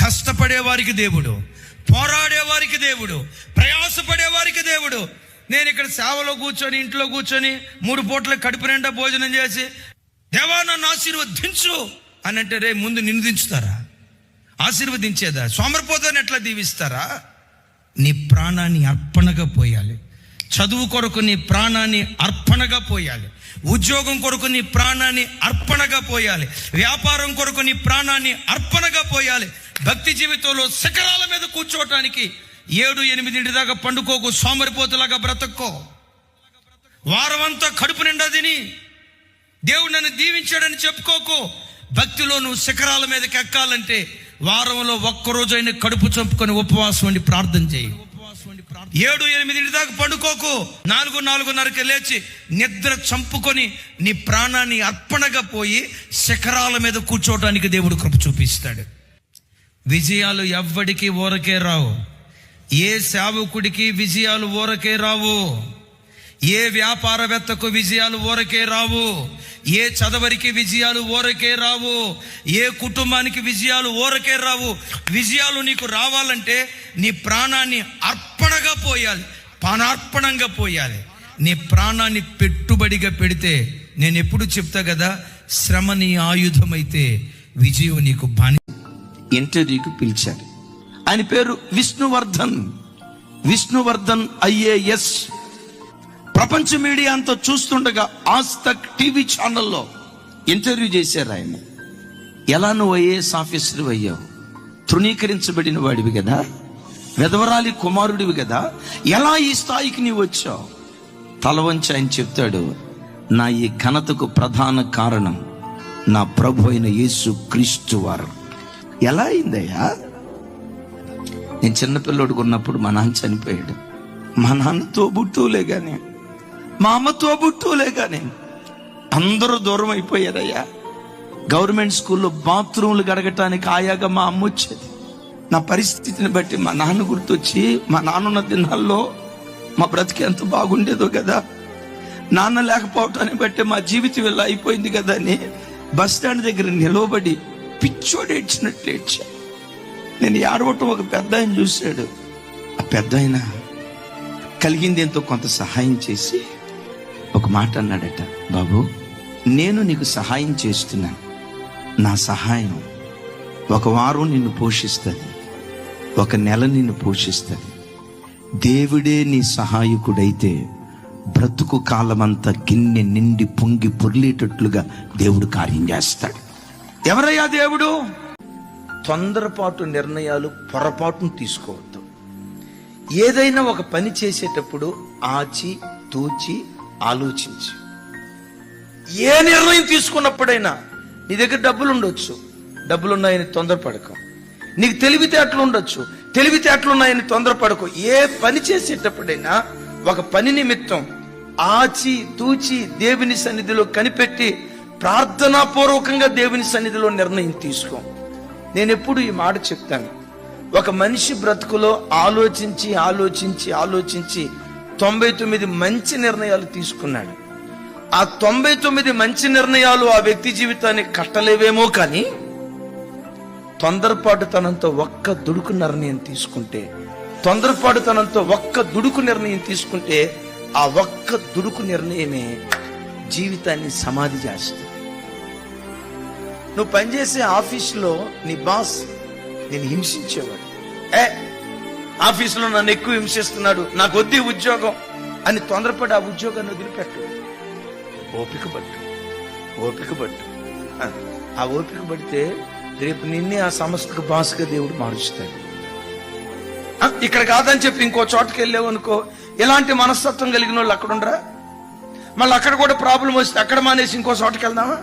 కష్టపడే వారికి దేవుడు, పోరాడే వారికి దేవుడు, ప్రయాసపడే వారికి దేవుడు. నేను ఇక్కడ సేవలో కూర్చొని, ఇంట్లో కూర్చొని 3 పూట్ల కడుపు నిండా భోజనం చేసి దేవా నన్ను ఆశీర్వదించు అని అంటే రే ముందు నిన్ను దించుతారా? ఆశీర్వదించేదా? సోమరిపోతాన్ని ఎట్లా దీవిస్తారా? నీ ప్రాణాన్ని అర్పణగా పోయాలి. చదువు కొరకు నీ ప్రాణాన్ని అర్పణగా పోయాలి. ఉద్యోగం కొరకు నీ ప్రాణాన్ని అర్పణగా పోయాలి. వ్యాపారం కొరకు నీ ప్రాణాన్ని అర్పణగా పోయాలి. భక్తి జీవితంలో శిఖరాల మీద కూర్చోవటానికి 7-8 దాకా పండుకోకు, సోమరిపోతులాగా బ్రతక్కో. వారం అంతా కడుపు నిండా తిని దేవుడు నన్ను దీవించాడని చెప్పుకోకు. భక్తిలో నువ్వు శిఖరాల మీదకి ఎక్కాలంటే వారంలో ఒక్కరోజైనా కడుపు చంపుకొని ఉపవాసం ఉండి ప్రార్థన చేయి. 7-8 దాకా పండుకోకు. 4-4:30కి లేచి నిద్ర చంపుకొని నీ ప్రాణాన్ని అర్పణగా పోయి శిఖరాల మీద కూర్చోవటానికి దేవుడు కృప చూపిస్తాడు. విజయాలు ఎవ్వడికి ఊరకే రావు. ఏ సేవకుడికి విజయాలు ఊరకే రావు. ఏ వ్యాపారవేత్తకు విజయాలు ఊరకే రావు. ఏ చదవరికి విజయాలు ఊరకే రావు. ఏ కుటుంబానికి విజయాలు ఊరకే రావు. విజయాలు నీకు రావాలంటే నీ ప్రాణాన్ని అర్పణగా పోయాలి, పానార్పణంగా పోయాలి. నీ ప్రాణాన్ని పెట్టుబడిగా పెడితే, నేను ఎప్పుడు చెప్తా కదా, శ్రమ నీ ఆయుధమైతే విజయం నీకు బాని. ఇంటర్వ్యూకి పిలిచారు. ఆయన పేరు విష్ణువర్ధన్ IAS. ప్రపంచ మీడియా అంతా చూస్తుండగా ఆజ్ తక్ టీవీ ఛానల్లో ఇంటర్వ్యూ చేశారు ఆయన. ఎలా నువ్వు IAS ఆఫీసర్ అయ్యావు? తృణీకరించబడిన వాడివి కదా, వెధవరాలి కుమారుడివి కదా, ఎలా ఈ స్థాయికి నీవు వచ్చావు? తల వంచి ఆయన చెప్తాడు, నా ఈ ఘనతకు ప్రధాన కారణం నా ప్రభు అయిన యేసు క్రీస్తు వారు. ఎలా అయిందయ్యా? నేను చిన్నపిల్లోడుకు ఉన్నప్పుడు మా నాన్న చనిపోయాడు. మా నాన్న తోబుట్టువులే కానీ, మా అమ్మ తోబుట్టువులే కానీ అందరూ దూరం అయిపోయారయ్యా. గవర్నమెంట్ స్కూల్లో బాత్రూమ్లు గడగటానికి ఆయాగా మా అమ్మ వచ్చేది. నా పరిస్థితిని బట్టి మా నాన్న గుర్తొచ్చి, మా నాన్నున్న దినాల్లో మా బ్రతికి ఎంత బాగుండేదో కదా, నాన్న లేకపోవటాన్ని బట్టి మా జీవితం ఇలా అయిపోయింది కదా అని బస్ స్టాండ్ దగ్గర నిలవబడి పిచ్చోడు ఏడ్చినట్లు ఏడ్చా. నేను ఏడవటం ఒక పెద్ద ఆయన చూశాడు. ఆ పెద్ద ఆయన కలిగింది ఎంతో కొంత సహాయం చేసి ఒక మాట అన్నాడట, బాబు నేను నీకు సహాయం చేస్తున్నాను, నా సహాయం 1 వారం నిన్ను పోషిస్తుంది, 1 నెల నిన్ను పోషిస్తుంది. దేవుడే నీ సహాయకుడైతే బ్రతుకు కాలమంతా గిన్నె నిండి పొంగి పొర్లేటట్లుగా దేవుడు కార్యం చేస్తాడు. ఎవరయ్యా దేవుడు? తొందరపాటు నిర్ణయాలు, పొరపాటును తీసుకోవద్దు. ఏదైనా ఒక పని చేసేటప్పుడు ఆచి తూచి ఆలోచించి, ఏ నిర్ణయం తీసుకున్నప్పుడైనా నీ దగ్గర డబ్బులు ఉండొచ్చు, డబ్బులున్నాయని తొందరపడకు. నీకు తెలివితేటలు ఉండొచ్చు, తెలివితేటలున్నాయని తొందరపడకు. ఏ పని చేసేటప్పుడైనా ఒక పని నిమిత్తం ఆచి తూచి దేవుని సన్నిధిలో కనిపెట్టి ప్రార్థనాపూర్వకంగా దేవుని సన్నిధిలో నిర్ణయం తీసుకో. నేను ఎప్పుడు ఈ మాట చెప్తాను, ఒక మనిషి బ్రతుకులో ఆలోచించి 99 మంచి నిర్ణయాలు తీసుకున్నాడు. ఆ 99 మంచి నిర్ణయాలు ఆ వ్యక్తి జీవితాన్ని కట్టలేవేమో, కానీ తొందరపాటుతనంతో ఒక్క దుడుకు నిర్ణయం తీసుకుంటే, ఆ ఒక్క దుడుకు నిర్ణయమే జీవితాన్ని సమాధి చేస్తుంది. నువ్వు పనిచేసే ఆఫీసులో నీ బాస్ నేను హింసించేవాడు, ఆఫీసులో నన్ను ఎక్కువ హింసిస్తున్నాడు, నాకు వద్దు ఉద్యోగం అని తొందరపడి ఆ ఉద్యోగాన్ని వదిలిపెట్టు. ఓపిక పట్టు. ఆ ఓపిక పడితే రేపు నిన్నే ఆ సంస్థకు బాస్గా దేవుడు మారుస్తాడు. ఇక్కడ కాదని చెప్పి ఇంకో చోటకి వెళ్ళావు అనుకో, ఇలాంటి మనస్తత్వం కలిగిన వాళ్ళు అక్కడ ఉండరా? మళ్ళీ అక్కడ కూడా ప్రాబ్లం వస్తే అక్కడ మానేసి ఇంకో చోటకి వెళ్దామా?